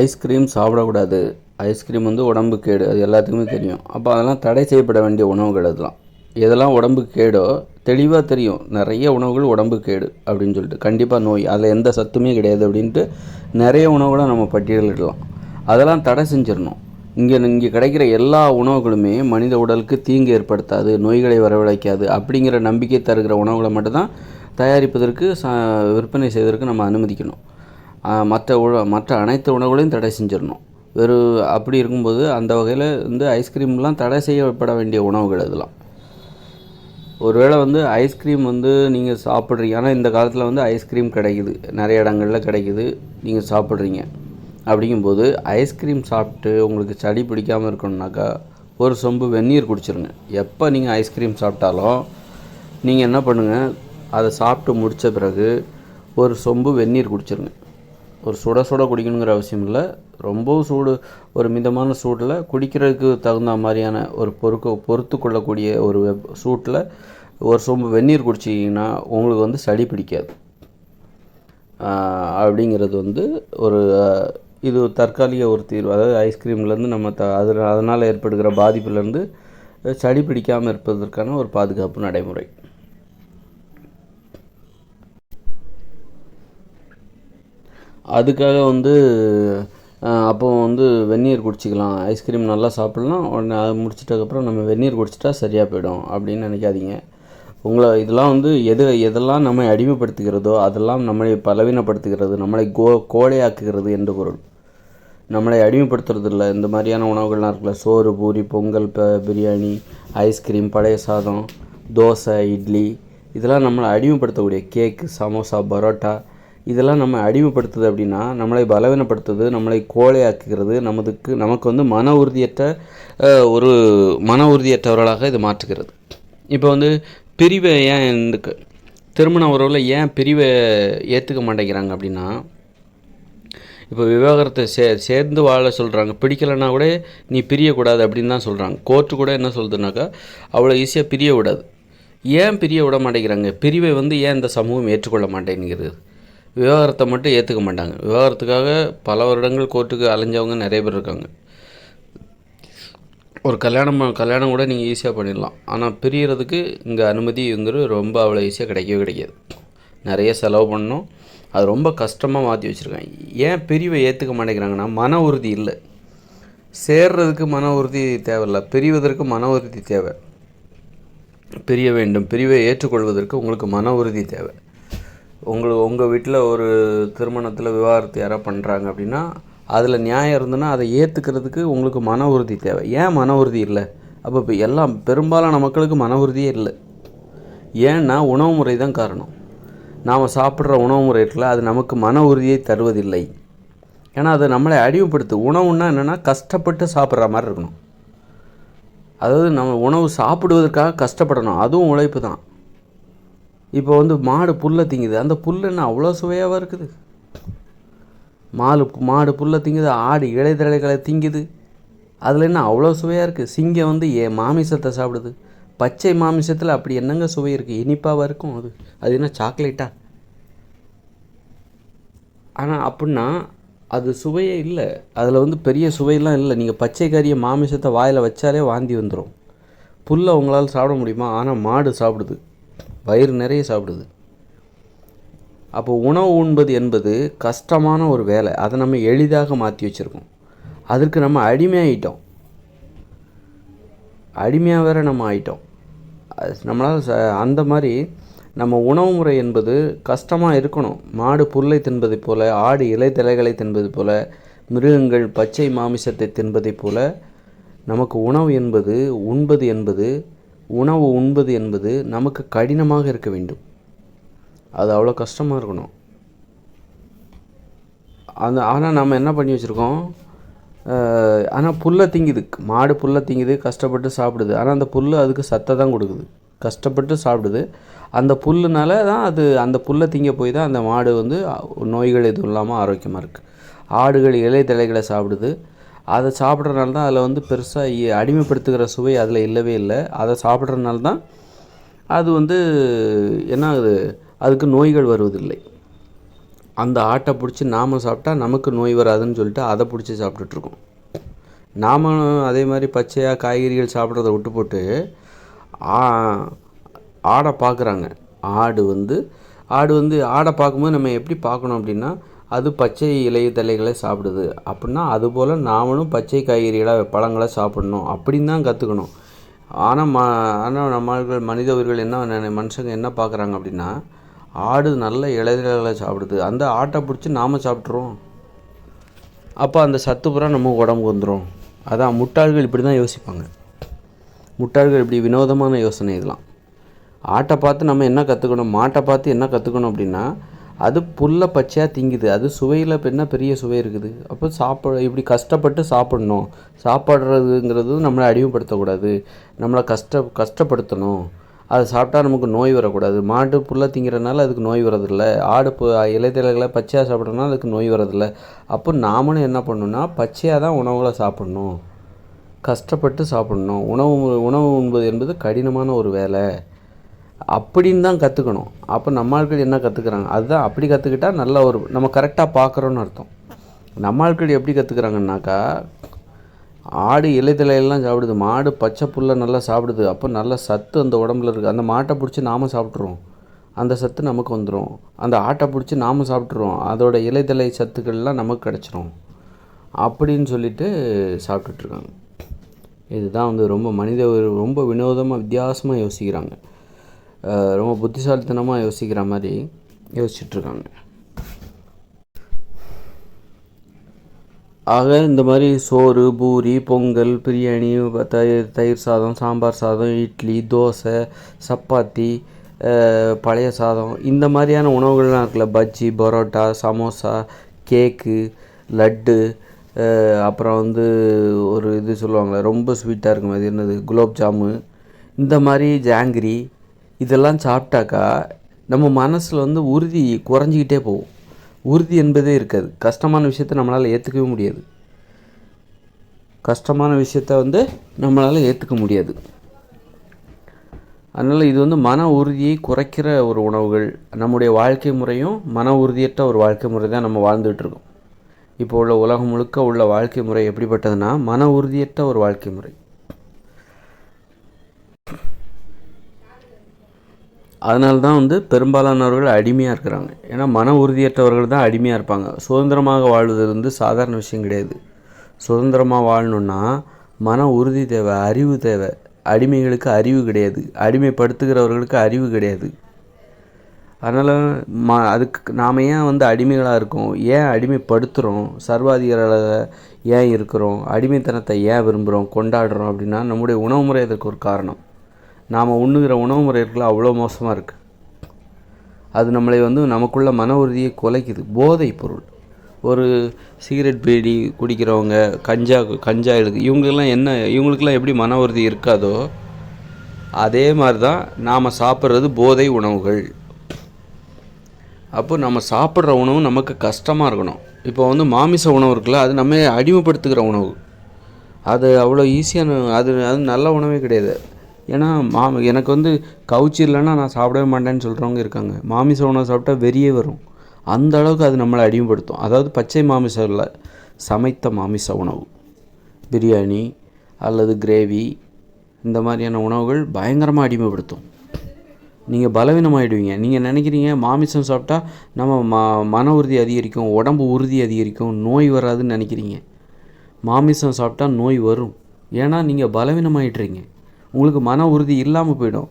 Ice cream சாப்பிடக்கூடாது. Ice cream வந்து உடம்புக்கு கேடு, அது எல்லாத்துக்குமே தெரியும். அப்போ அதெல்லாம் தடை செய்யப்பட வேண்டிய உணவுகள் அதெல்லாம். எதெல்லாம் உடம்புக்கு கேடோ தெளிவாக தெரியும். நிறைய உணவுகள் உடம்புக்கு கேடு அப்படின்னு சொல்லிட்டு, கண்டிப்பாக நோய், அதில் எந்த சத்துமே கிடையாது அப்படின்ட்டு நிறைய உணவுகளை நம்ம பட்டியலிடலாம். அதெல்லாம் தடை செஞ்சிடணும். இங்கே கிடைக்கிற எல்லா உணவுகளுமே மனித உடலுக்கு தீங்கு ஏற்படுத்தாது, நோய்களை வரவழைக்காது அப்படிங்கிற நம்பிக்கை தருகிற உணவுகளை மட்டும்தான் தயாரிப்பதற்கு விற்பனை செய்வதற்கு நம்ம அனுமதிக்கணும். மற்ற அனைத்து உணவுகளையும் தடை செஞ்சிடணும். அப்படி இருக்கும்போது அந்த வகையில் வந்து ஐஸ்கிரீம்லாம் தடை செய்யப்பட வேண்டிய உணவுகள் அதெல்லாம். ஒருவேளை வந்து ஐஸ்கிரீம் வந்து நீங்கள் சாப்பிட்றீங்க, ஆனால் இந்த காலத்தில் வந்து ஐஸ்கிரீம் கிடைக்குது, நிறைய இடங்களில் கிடைக்குது, நீங்கள் சாப்பிட்றீங்க. அப்படிங்கும்போது ஐஸ்கிரீம் சாப்பிட்டு உங்களுக்கு சளி பிடிக்காமல் இருக்கணுன்னாக்கா ஒரு சொம்பு வெந்நீர் குடிச்சிருங்க. எப்போ நீங்கள் ஐஸ்கிரீம் சாப்பிட்டாலும் நீங்கள் என்ன பண்ணுங்கள், அதை சாப்பிட்டு முடித்த பிறகு ஒரு சொம்பு வெந்நீர் குடிச்சிருங்க. ஒரு சுட குடிக்கணுங்கிற அவசியம் இல்லை, ரொம்பவும் சூடு, ஒரு மிதமான சூடில் குடிக்கிறதுக்கு தகுந்த மாதிரியான ஒரு பொறுத்து கொள்ளக்கூடிய ஒரு சூட்டில் ஒரு சொம்பு வெந்நீர் குடிச்சிங்கன்னா உங்களுக்கு வந்து சளி பிடிக்காது. அப்படிங்கிறது வந்து இது தற்காலிக ஒரு தீர்வு. அதாவது ஐஸ்கிரீம்லேருந்து நம்ம அதனால் ஏற்படுகிற பாதிப்புலேருந்து சளி பிடிக்காமல் இருப்பதற்கான ஒரு பாதுகாப்பு நடைமுறை. அதுக்காக வந்து அப்போ வந்து வெந்நீர் குடிச்சிக்கலாம், ஐஸ்கிரீம் நல்லா சாப்பிட்லாம், உடனே அதை முடிச்சிட்டதுக்கப்புறம் நம்ம வெந்நீர் குடிச்சிட்டா சரியாக போயிடும் அப்படின்னு நினைக்காதீங்க. இதெல்லாம் வந்து எதெல்லாம் நம்மை அடிமைப்படுத்துகிறதோ அதெல்லாம் நம்மளை பலவீனப்படுத்துகிறது, நம்மளை கோழையாக்குகிறது என்று பொருள். நம்மளை அடிமைப்படுத்துறது இல்லை. இந்த மாதிரியான உணவுகள்லாம் இருக்குல்ல, சோறு, பூரி, பொங்கல், பிரியாணி, ஐஸ்கிரீம், பழைய சாதம், தோசை, இட்லி, இதெல்லாம் நம்மளை அடிமைப்படுத்தக்கூடிய கேக்கு, சமோசா, பரோட்டா, இதெல்லாம் நம்ம அடிமைப்படுத்துது அப்படின்னா நம்மளை பலவீனப்படுத்துது, நம்மளை கோழையாக்குகிறது, நமக்கு வந்து மன உறுதியற்றவர்களாக இது மாற்றுகிறது. இப்போ வந்து பிரிவை ஏன் திருமண உறவில் ஏன் பிரிவை ஏற்றுக்க மாட்டேங்கிறாங்க அப்படின்னா, இப்போ விவாகரத்தை சேர்ந்து வாழ சொல்கிறாங்க, பிடிக்கலைன்னா கூட நீ பிரியக்கூடாது அப்படின்னு தான் சொல்கிறாங்க. கோர்ட்டு கூட என்ன சொல்லுதுனாக்கா அவ்வளோ ஈஸியாக பிரிய விடாது. ஏன் பிரிய விட மாட்டேங்கிறாங்க? பிரிவை வந்து ஏன் இந்த சமூகம் ஏற்றுக்கொள்ள மாட்டேங்கிறது? விவாகரத்தை மட்டும் ஏற்றுக்க மாட்டாங்க. விவாகரத்துக்காக பல வருடங்கள் கோர்ட்டுக்கு அலைஞ்சவங்க நிறைய பேர் இருக்காங்க. ஒரு கல்யாணம் கூட நீங்கள் ஈஸியாக பண்ணிடலாம். ஆனால் பிரியறதுக்கு இங்கே அனுமதிங்கிறது ரொம்ப அவ்வளோ ஈஸியாக கிடைக்காது. நிறைய செலவு பண்ணணும், அது ரொம்ப கஷ்டமாக மாற்றி வச்சுருக்காங்க. ஏன் பிரிவை ஏற்றுக்க மாட்டேங்கிறாங்கன்னா மன உறுதி இல்லை. சேர்றதுக்கு மன உறுதி தேவையில்லை, பிரிவதற்கு மன உறுதி தேவை. பிரிய வேண்டும், பிரிவை ஏற்றுக்கொள்வதற்கு உங்களுக்கு மன உறுதி தேவை. உங்கள் வீட்டில் ஒரு திருமணத்தில் விவாகரத்து யாராவது பண்ணுறாங்க அப்படின்னா அதில் நியாயம் இருந்ததுன்னா அதை ஏற்றுக்கிறதுக்கு உங்களுக்கு மன உறுதி தேவை. ஏன் மன உறுதி இல்லை? அப்போ இப்போ பெரும்பாலான மக்களுக்கு மன உறுதியே இல்லை. ஏன்னா உணவு முறை தான் காரணம். நாம் சாப்பிட்ற உணவு முறை இருக்குல்ல, அது நமக்கு மன உறுதியை தருவதில்லை. ஏன்னா அது நம்மளை அடிமைப்படுத்து. உணவுன்னா என்னென்னா கஷ்டப்பட்டு சாப்பிட்ற மாதிரி இருக்கணும். அதாவது நம்ம உணவு சாப்பிடுவதற்காக கஷ்டப்படணும், அதுவும் உழைப்பு தான். இப்போ வந்து மாடு புல்லை திங்குது, அந்த புல் என்ன அவ்வளோ சுவையாக இருக்குது? மாடு புல்லை திங்குது, ஆடு இலைதழைகளை திங்குது, அதில் என்ன அவ்வளோ சுவையாக இருக்குது? சிங்கம் வந்து மாமிசத்தை சாப்பிடுது, பச்சை மாமிசத்தில் அப்படி என்னங்க சுவை இருக்குது? இனிப்பாக இருக்கும். அது என்ன சாக்லேட்டா? ஆனால் அப்படின்னா அது சுவையே இல்லை, அதில் வந்து பெரிய சுவையெல்லாம் இல்லை. நீங்கள் பச்சை கறிய மாமிசத்தை வாயில் வச்சாலே வாந்தி வந்துடும். புல்லை உங்களால் சாப்பிட முடியுமா? ஆனால் மாடு சாப்பிடுது, வயிறு நிறைய சாப்பிடுது. அப்போ உணவு உண்பது என்பது கஷ்டமான ஒரு வேலை. அதை நம்ம எளிதாக மாற்றி வச்சுருக்கோம். அதற்கு நம்ம அடிமையாக வேறு நம்ம ஆகிட்டோம். நம்மளால் அந்த மாதிரி நம்ம உணவு முறை என்பது கஷ்டமாக இருக்கணும். மாடு புல்லை தின்பதை போல், ஆடு இலைத்தலைகளை தின்பது போல், மிருகங்கள் பச்சை மாமிசத்தை தின்பதை போல் நமக்கு உணவு உண்பது என்பது நமக்கு கடினமாக இருக்க வேண்டும். அது அவ்வளோ கஷ்டமாக இருக்கணும். ஆனால் நம்ம என்ன பண்ணி வச்சுருக்கோம், ஆனால் புல்லை திங்குது, மாடு புல்லை திங்குது, கஷ்டப்பட்டு சாப்பிடுது. ஆனால் அந்த புல் அதுக்கு சத்தை தான் கொடுக்குது, கஷ்டப்பட்டு சாப்பிடுது. அந்த புல்லுனால தான் அந்த புல்லை திங்க போய் தான் அந்த மாடு வந்து நோய்கள் எதுவும் இல்லாமல் ஆரோக்கியமாக இருக்குது. ஆடுகள் இலைத்தழைகளை சாப்பிடுது, அதை சாப்பிட்றதுனால தான் அதில் வந்து பெருசாக அடிமைப்படுத்துகிற சுவை அதில் இல்லவே இல்லை. அதை சாப்பிட்றதுனால தான் அது வந்து என்ன ஆகுது, அதுக்கு நோய்கள் வருவதில்லை. அந்த ஆட்டை பிடிச்சி நாம் சாப்பிட்டா நமக்கு நோய் வராதுன்னு சொல்லிட்டு அதை பிடிச்சி சாப்பிட்டுட்ருக்கோம். நாம் அதே மாதிரி பச்சையாக காய்கறிகள் சாப்பிட்றத விட்டு போட்டு ஆடை பார்க்குறாங்க. ஆடை பார்க்கும்போது நம்ம எப்படி பார்க்கணும் அப்படின்னா, அது பச்சை இலை தழைகளை சாப்பிடுது அப்படின்னா அதுபோல் நாமளும் பச்சை காய்கறிகளை பழங்களை சாப்பிடணும் அப்படின்னு தான் கற்றுக்கணும். ஆனால் மனித உயிர்கள் மனுஷங்க என்ன பார்க்குறாங்க அப்படின்னா, ஆடு நல்ல இலைதழைகளை சாப்பிடுது, அந்த ஆட்டை பிடிச்சி நாம் சாப்பிட்றோம், அப்போ அந்த சத்து பூரா நம்ம உடம்புக்கு வந்துடும். அதான் முட்டாள்கள் இப்படி தான் யோசிப்பாங்க. முட்டாள்கள் இப்படி வினோதமான யோசனை இதெல்லாம். ஆட்டை பார்த்து நம்ம என்ன கற்றுக்கணும், மாட்டை பார்த்து என்ன கற்றுக்கணும் அப்படின்னா, அது புல்லை பச்சையாக திங்குது, அது சுவையில் என்ன பெரிய சுவை இருக்குது. அப்போ இப்படி கஷ்டப்பட்டு சாப்பிட்ணும். சாப்பிட்றதுங்கிறது நம்மளை அடிமைப்படுத்தக்கூடாது, நம்மளை கஷ்டப்படுத்தணும். அதை சாப்பிட்டா நமக்கு நோய் வரக்கூடாது. மாட்டு புல்லை திங்கிறதுனால அதுக்கு நோய் வரதில்லை, ஆடு இலைத்தலைகளை பச்சையாக சாப்பிட்றதுனால அதுக்கு நோய் வரதில்லை. அப்போ நாமளும் என்ன பண்ணணும்னா பச்சையாக தான் உணவுகளை சாப்பிட்ணும், கஷ்டப்பட்டு சாப்பிட்ணும். உணவு உண்பது என்பது கடினமான ஒரு வேலை அப்படின்னு தான் கற்றுக்கணும். அப்போ நம்ம ஆட்கள் என்ன கற்றுக்குறாங்க, அதுதான் அப்படி கற்றுக்கிட்டால் நல்ல நம்ம கரெக்டாக பார்க்குறோன்னு அர்த்தம். நம்ம ஆட்கள் எப்படி கற்றுக்குறாங்கன்னாக்கா, ஆடு இலைத்தலையெல்லாம் சாப்பிடுது, மாடு பச்சை புல்லை நல்லா சாப்பிடுது, அப்போ நல்ல சத்து அந்த உடம்புல இருக்குது. அந்த மாட்டை பிடிச்சி நாம் சாப்பிட்றோம், அந்த சத்து நமக்கு வந்துடும். அந்த ஆட்டை பிடிச்சி நாம் சாப்பிட்றோம், அதோட இலைத்தலை சத்துக்கள்லாம் நமக்கு கிடச்சிரும் அப்படின்னு சொல்லிட்டு சாப்பிட்டுட்ருக்காங்க. இதுதான் ரொம்ப வினோதமாக வித்தியாசமாக யோசிக்கிறாங்க. ரொம்ப புத்திசாலித்தனமாக யோசிக்கிற மாதிரி யோசிச்சுட்ருக்காங்க. ஆக இந்த மாதிரி சோறு, பூரி, பொங்கல், பிரியாணி, தயிர் சாதம், சாம்பார் சாதம், இட்லி, தோசை, சப்பாத்தி, பழைய சாதம், இந்த மாதிரியான உணவுகள்லாம் இருக்குல்ல, பஜ்ஜி, பரோட்டா, சமோசா, கேக்கு, லட்டு, அப்புறம் ஒரு இது சொல்லுவாங்களே ரொம்ப ஸ்வீட்டாக இருக்கும், அது என்னது, குலோப் ஜாமு, இந்த மாதிரி ஜாங்கிரி, இதெல்லாம் சாப்பிட்டாக்கா நம்ம மனசில் உறுதி குறைஞ்சிக்கிட்டே போகும். உறுதி என்பதே இருக்காது. கஷ்டமான விஷயத்தை நம்மளால் ஏற்றுக்கவே முடியாது. நம்மளால் ஏற்றுக்க முடியாது. அதனால் இது மன உறுதியை குறைக்கிற ஒரு உணவுகள். நம்முடைய வாழ்க்கை முறையும் மன உறுதியற்ற ஒரு வாழ்க்கை முறை தான் நம்ம வாழ்ந்துகிட்ருக்கோம். இப்போ உள்ள உலகம் முழுக்க உள்ள வாழ்க்கை முறை எப்படிப்பட்டதுன்னா, மன உறுதியற்ற ஒரு வாழ்க்கை முறை. அதனால்தான் பெரும்பாலானவர்கள் அடிமையாக இருக்கிறாங்க. ஏன்னா மன உறுதியற்றவர்கள் தான் அடிமையாக இருப்பாங்க. சுதந்திரமாக வாழ்வது சாதாரண விஷயம் கிடையாது. சுதந்திரமாக வாழணுன்னா மன உறுதி தேவை, அறிவு தேவை. அடிமைகளுக்கு அறிவு கிடையாது, அடிமைப்படுத்துகிறவர்களுக்கு அறிவு கிடையாது. அதனால் அதுக்கு நாம் ஏன் அடிமைகளாக இருக்கோம், ஏன் அடிமைப்படுத்துகிறோம், சர்வாதிகாரிகளாக ஏன் இருக்கிறோம், அடிமைத்தனத்தை ஏன் விரும்புகிறோம், கொண்டாடுறோம் அப்படின்னா, நம்முடைய உணவு முறை அதற்கு ஒரு காரணம். நாம் உண்ணுகிற உணவு முறைகள் அவ்வளோ மோசமாக இருக்குது. அது நம்மளை நமக்குள்ள மன உறுதியை குலைக்குது. போதை பொருள், ஒரு சிகரெட் பீடி குடிக்கிறவங்க, கஞ்சா இருக்கு, இவங்களுக்கெல்லாம் எப்படி மன உறுதி இருக்காதோ அதே மாதிரி தான் நாம் சாப்பிட்றது போதை உணவுகள். அப்போ நம்ம சாப்பிட்ற உணவு நமக்கு கஷ்டமாக இருக்கணும். இப்போ மாமிச உணவு இருக்குல்ல, அது நம்ம அடிமைப்படுத்துகிற உணவு. அது அவ்வளோ ஈஸியான அது நல்ல உணவே கிடையாது. ஏன்னா எனக்கு கவுச்சி இல்லைன்னா நான் சாப்பிடவே மாட்டேன்னு சொல்கிறவங்க இருக்காங்க. மாமிச உணவு சாப்பிட்டா வெறியே வரும், அந்த அளவுக்கு அது நம்மளை அடிமைப்படுத்தும். அதாவது பச்சை மாமிசம் இல்லை, சமைத்த மாமிச உணவு, பிரியாணி அல்லது கிரேவி, இந்த மாதிரியான உணவுகள் பயங்கரமாக அடிமைப்படுத்தும். நீங்கள் பலவீனமாகிடுவீங்க. நீங்கள் நினைக்கிறீங்க மாமிசம் சாப்பிட்டா நம்ம மன உறுதி அதிகரிக்கும், உடம்பு உறுதி அதிகரிக்கும், நோய் வராதுன்னு நினைக்கிறீங்க. மாமிசம் சாப்பிட்டா நோய் வரும். ஏன்னா நீங்கள் பலவீனமாகிடுறீங்க. உங்களுக்கு மன உறுதி இல்லாமல் போயிடும்,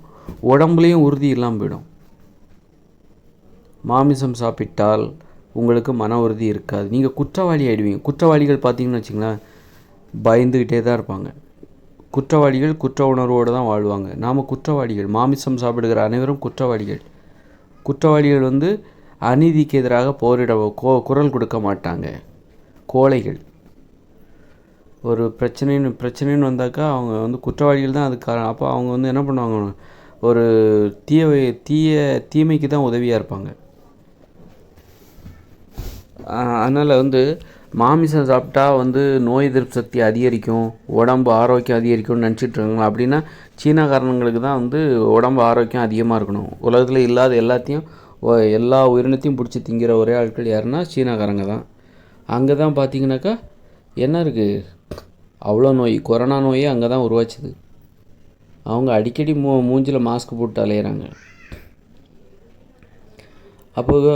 உடம்புலேயும் உறுதி இல்லாமல் போயிடும். மாமிசம் சாப்பிட்டால் உங்களுக்கு மன உறுதி இருக்காது, நீங்கள் குற்றவாளி ஆகிடுவீங்க. குற்றவாளிகள் பார்த்தீங்கன்னு வச்சுங்களேன், பயந்துக்கிட்டே தான் இருப்பாங்க. குற்றவாளிகள் குற்ற உணர்வோடு தான் வாழ்வாங்க. நாம் குற்றவாளிகள், மாமிசம் சாப்பிடுகிற அனைவரும் குற்றவாளிகள். குற்றவாளிகள் அநீதிக்கு எதிராக குரல் கொடுக்க மாட்டாங்க, கோழைகள். ஒரு பிரச்சனைன்னு வந்தாக்கா அவங்க குற்றவாளிகள் தான் அதுக்கு காரணம். அப்போ அவங்க என்ன பண்ணுவாங்க, ஒரு தீமைக்கு தான் உதவியாக இருப்பாங்க. அதனால் மாமிசம் சாப்பிட்டா நோய் எதிர்ப்பு சக்தி அதிகரிக்கும், உடம்பு ஆரோக்கியம் அதிகரிக்கும்னு நினச்சிட்ருக்காங்களா அப்படின்னா, சீனாக்காரங்களுக்கு தான் உடம்பு ஆரோக்கியம் அதிகமாக இருக்கணும். உலகத்தில் இல்லாத எல்லாத்தையும் எல்லா உயிரினத்தையும் பிடிச்சி திங்கிற ஒரே ஆட்கள் யாருன்னா சீனாக்காரங்க தான். அங்கே தான் பார்த்தீங்கன்னாக்கா என்ன இருக்குது, அவ்வளோ நோய், கொரோனா நோயே அங்கே தான் உருவாச்சுது. அவங்க அடிக்கடி மூஞ்சில் மாஸ்க் போட்டு அலையிறாங்க. அப்போது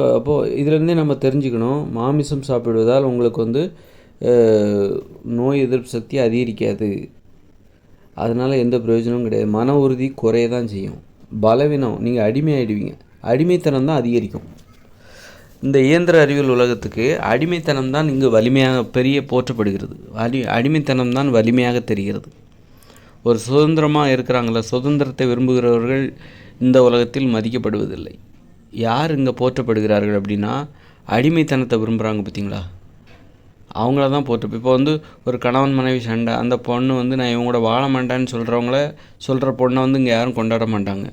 இதிலேருந்தே நம்ம தெரிஞ்சுக்கணும், மாமிசம் சாப்பிடுவதால் உங்களுக்கு நோய் எதிர்ப்பு சக்தி அதிகரிக்காது. அதனால் எந்த பிரயோஜனமும் கிடையாது. மன உறுதி குறைய தான் செய்யும். பலவீனம், நீங்கள் அடிமையாகிடுவீங்க. அடிமைத்தனம் தான் அதிகரிக்கும். இந்த இயந்திர அறிவியல் உலகத்துக்கு அடிமைத்தனம் தான் இங்கு வலிமையாக போற்றப்படுகிறது. அடிமைத்தனம் தான் வலிமையாக தெரிகிறது. ஒரு சுதந்திரமாக இருக்கிறாங்கள, சுதந்திரத்தை விரும்புகிறவர்கள் இந்த உலகத்தில் மதிக்கப்படுவதில்லை. யார் இங்கே போற்றப்படுகிறார்கள் அப்படின்னா, அடிமைத்தனத்தை விரும்புகிறாங்க பார்த்தீங்களா, அவங்கள தான் இப்போ ஒரு கணவன் மனைவி சண்டை, அந்த பொண்ணு நான் இவங்களோட வாழ மாட்டேன்னு சொல்கிற பொண்ணை இங்கே யாரும் கொண்டாட மாட்டாங்க.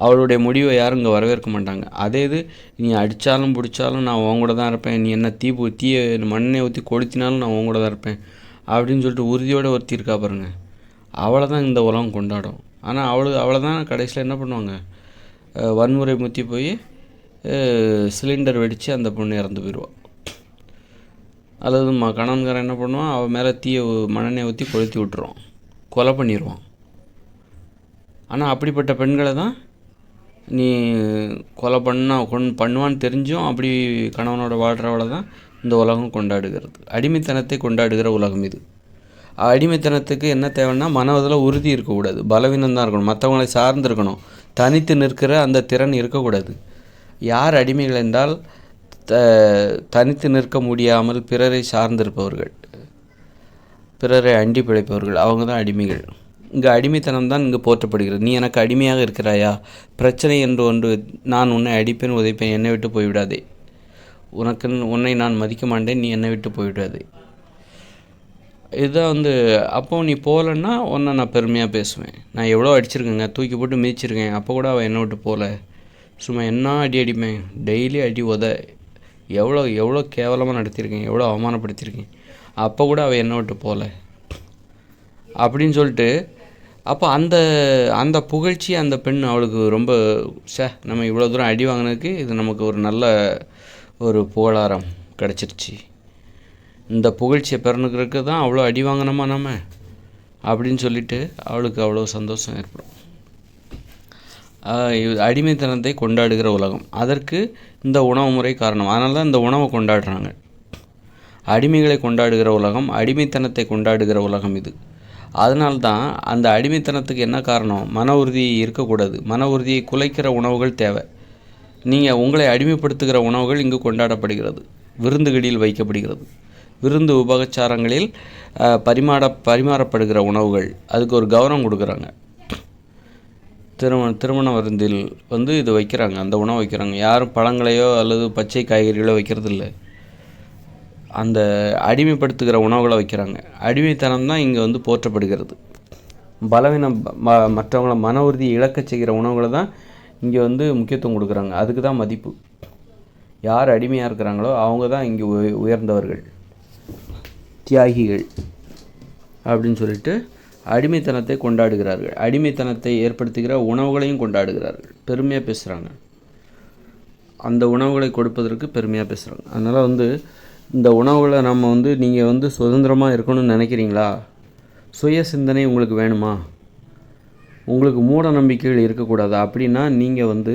அவளுடைய முடிவை யாரும் இங்கே வரவேற்க மாட்டாங்க. அதே இது நீ அடித்தாலும் பிடிச்சாலும் நான் உங்கூட தான் இருப்பேன், நீ என்ன தீய மண்ணை ஊற்றி கொளுத்தினாலும் நான் உங்கூட தான் இருப்பேன் அப்படின்னு சொல்லிட்டு உறுதியோடு ஒருத்தி இருக்கா பாருங்க, அவளை தான் இந்த உலகம் கொண்டாடும். ஆனால் அவளை தான் கடைசியில் என்ன பண்ணுவாங்க, வன்முறை முற்றி போய் சிலிண்டர் வெடித்து அந்த பொண்ணு இறந்து போயிடுவாள். அல்லது கணவன்காரன் என்ன பண்ணுவான், அவள் மேலே மண்ணெண்ணெய் ஊற்றி கொளுத்தி விட்டுருவான், கொலை பண்ணிடுவான். ஆனால் அப்படிப்பட்ட பெண்களை தான் நீ கொலை பண்ணுவான்னு தெரிஞ்சும் அப்படி கணவனோட வாழ்கிறவளை தான் இந்த உலகம் கொண்டாடுகிறது. அடிமைத்தனத்தை கொண்டாடுகிற உலகம் இது. அடிமைத்தனத்துக்கு என்ன தேவைன்னா, மனதில் உறுதி இருக்கக்கூடாது, பலவீனம் தான் இருக்கணும், மற்றவங்களை சார்ந்து இருக்கணும், தனித்து நிற்கிற அந்த திறன் இருக்கக்கூடாது. யார் அடிமைகள் என்றால் தனித்து நிற்க முடியாமல் பிறரை சார்ந்திருப்பவர்கள், பிறரை அண்டி பிழைப்பவர்கள், அவங்க தான் அடிமைகள். இங்கே அடிமைத்தனம் தான் இங்கே போற்றப்படுகிறது. நீ எனக்கு அடிமையாக இருக்கிறாயா, பிரச்சனை என்று ஒன்று, நான் உன்னை அடிப்பேன் உதைப்பேன், என்னை விட்டு போய்விடாதே, உன்னை நான் மதிக்க மாட்டேன், நீ என்னை விட்டு போய்விடாதே. இதுதான் அப்போ நீ போகலன்னா உன்னை நான் பெருமையாக பேசுவேன். நான் எவ்வளோ அடிச்சிருக்கேங்க, தூக்கி போட்டு மிதிச்சிருக்கேன், அப்போ கூட அவள் என்னை விட்டு போகல, சும்மா என்ன அடிப்பேன், டெய்லி அடி எவ்வளோ கேவலமாக நடத்தியிருக்கேன், எவ்வளோ அவமானப்படுத்தியிருக்கேன், அப்போ கூட அவள் என்னை விட்டு போகல அப்படின்னு சொல்லிட்டு, அப்போ அந்த புகழ்ச்சி அந்த பெண் அவளுக்கு ரொம்ப நம்ம இவ்வளோ தூரம் அடி வாங்கினதுக்கு இது நமக்கு ஒரு நல்ல ஒரு புகழாரம் கிடச்சிருச்சு, இந்த புகழ்ச்சியை பெறணுக்கிறதுக்கு தான் அவ்வளோ அடி வாங்கினோமா நம்ம அப்படின்னு சொல்லிட்டு அவளுக்கு அவ்வளோ சந்தோஷம் ஏற்படும். அடிமைத்தனத்தை கொண்டாடுகிற உலகம், அதற்கு இந்த உணவு முறை காரணம். அதனால தான் இந்த உணவை கொண்டாடுறாங்க. அடிமைகளை கொண்டாடுகிற உலகம், அடிமைத்தனத்தை கொண்டாடுகிற உலகம் இது. அதனால்தான் அந்த அடிமைத்தனத்துக்கு என்ன காரணம், மன உறுதி இருக்கக்கூடாது. மன உறுதியை குலைக்கிற உணவுகள் தேவை. நீங்கள் உங்களை அடிமைப்படுத்துகிற உணவுகள் இங்கு கொண்டாடப்படுகிறது, விருந்துகளில் வைக்கப்படுகிறது, விருந்து உபகச்சாரங்களில் பரிமாறப்படுகிற உணவுகள், அதுக்கு ஒரு கௌரவம் கொடுக்குறாங்க. திருமண விருந்தில் இது வைக்கிறாங்க, அந்த உணவு வைக்கிறாங்க. யாரும் பழங்களையோ அல்லது பச்சை காய்கறிகளோ வைக்கிறது இல்லை, அந்த அடிமைப்படுத்துகிற உணவுகளை வைக்கிறாங்க. அடிமைத்தனம் தான் இங்கே போற்றப்படுகிறது. பலவீனம் மற்றவங்கள மன உறுதியை இழக்க செய்கிற உணவுகளை தான் இங்கே முக்கியத்துவம் கொடுக்குறாங்க. அதுக்கு தான் மதிப்பு. யார் அடிமையாக இருக்கிறாங்களோ அவங்க தான் இங்கே உயர்ந்தவர்கள், தியாகிகள் அப்படின்னு சொல்லிட்டு அடிமைத்தனத்தை கொண்டாடுகிறார்கள். அடிமைத்தனத்தை ஏற்படுத்துகிற உணவுகளையும் கொண்டாடுகிறார்கள், பெருமையாக பேசுகிறாங்க. அந்த உணவுகளை கொடுப்பதற்கு பெருமையாக பேசுகிறாங்க. அதனால் இந்த உணவுகளை நம்ம நீங்கள் சுதந்திரமாக இருக்கணும்னு நினைக்கிறீங்களா, சுய சிந்தனை உங்களுக்கு வேணுமா, உங்களுக்கு மூட நம்பிக்கைகள் இருக்கக்கூடாது அப்படின்னா நீங்கள்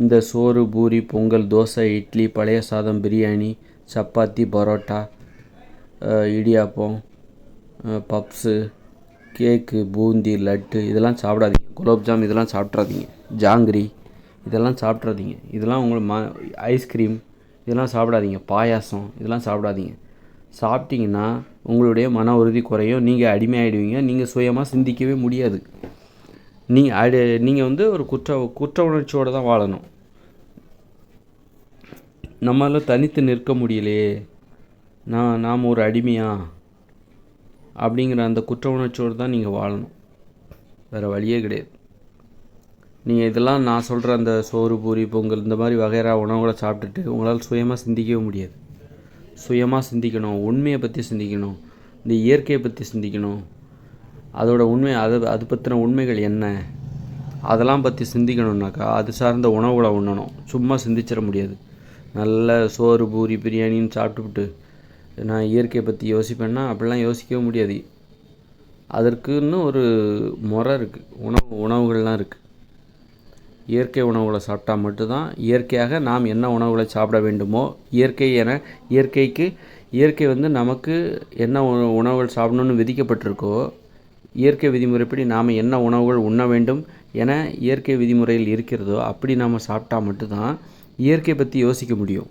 இந்த சோறு, பூரி, பொங்கல், தோசை, இட்லி, பழைய சாதம், பிரியாணி, சப்பாத்தி, பரோட்டா, இடியாப்பம், பப்ஸு, கேக்கு, பூந்தி, லட்டு இதெல்லாம் சாப்பிடாதீங்க. குலோப்ஜாம் இதெல்லாம் சாப்பிட்றாதீங்க. ஜாங்கிரி இதெல்லாம் சாப்பிட்றாதீங்க. இதெல்லாம் உங்களுக்கு ஐஸ்கிரீம் இதெல்லாம் சாப்பிடாதீங்க. பாயாசம் இதெல்லாம் சாப்பிடாதீங்க. சாப்பிட்டீங்கன்னா உங்களுடைய மன உறுதி குறையும், நீங்கள் அடிமையாகிடுவீங்க, நீங்கள் சுயமாக சிந்திக்கவே முடியாது. நீங்கள் ஒரு குற்ற உணர்ச்சியோடு தான் வாழணும். நம்மளால் தனித்து நிற்க முடியலையே, நாம் ஒரு அடிமையா அப்படிங்கிற அந்த குற்ற உணர்ச்சியோடு தான் நீங்கள் வாழணும், வேறு வழியே கிடையாது. நீங்கள் இதெல்லாம் நான் சொல்கிற அந்த சோறு, பூரி, பொங்கல் இந்த மாதிரி வகைரா உணவுகளை சாப்பிட்டுட்டு உங்களால் சுயமாக சிந்திக்கவே முடியாது. சுயமாக சிந்திக்கணும், உண்மையை பற்றி சிந்திக்கணும், இந்த இயற்கையை பற்றி சிந்திக்கணும், அதோட உண்மை, அது பற்றின உண்மைகள் என்ன, அதெல்லாம் பற்றி சிந்திக்கணுன்னாக்கா அது சார்ந்த உணவுகளை உண்ணணும். சும்மா சிந்திச்சிட முடியாது. நல்ல சோறு பூரி பிரியாணின்னு சாப்பிட்டுவிட்டு நான் இயற்கையை பற்றி யோசிப்பேன்னா அப்படிலாம் யோசிக்கவே முடியாது. அதற்குன்னு ஒரு முறை இருக்குது, உணவுகள்லாம் இருக்குது. இயற்கை உணவுகளை சாப்பிட்டா மட்டும்தான் இயற்கையாக நாம் என்ன உணவுகளை சாப்பிட வேண்டுமோ இயற்கை நமக்கு என்ன உணவுகள் சாப்பிடணும்னு விதிக்கப்பட்டிருக்கோ, இயற்கை விதிமுறைப்படி நாம் என்ன உணவுகள் உண்ண வேண்டும் என இயற்கை விதிமுறையில் இருக்கிறதோ அப்படி நாம் சாப்பிட்டா மட்டும்தான் இயற்கை பற்றி யோசிக்க முடியும்.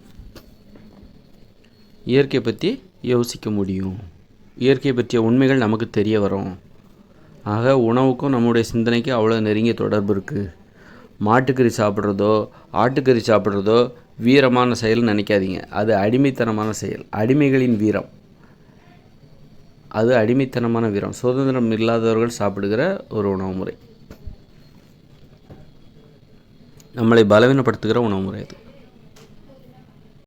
இயற்கை பற்றிய உண்மைகள் நமக்கு தெரிய வரும். ஆக உணவுக்கும் நம்முடைய சிந்தனைக்கும் அவ்வளோ நெருங்கிய தொடர்பு இருக்குது. மாட்டுக்கறி சாப்பிட்றதோ ஆட்டுக்கறி சாப்பிட்றதோ வீரமான செயல்னு நினைக்காதீங்க. அது அடிமைத்தனமான செயல், அடிமைகளின் வீரம். அது அடிமைத்தனமான வீரம், சுதந்திரம் இல்லாதவர்கள் சாப்பிடுகிற ஒரு உணவு முறை, நம்மளை பலவீனப்படுத்துகிற உணவு முறை அது.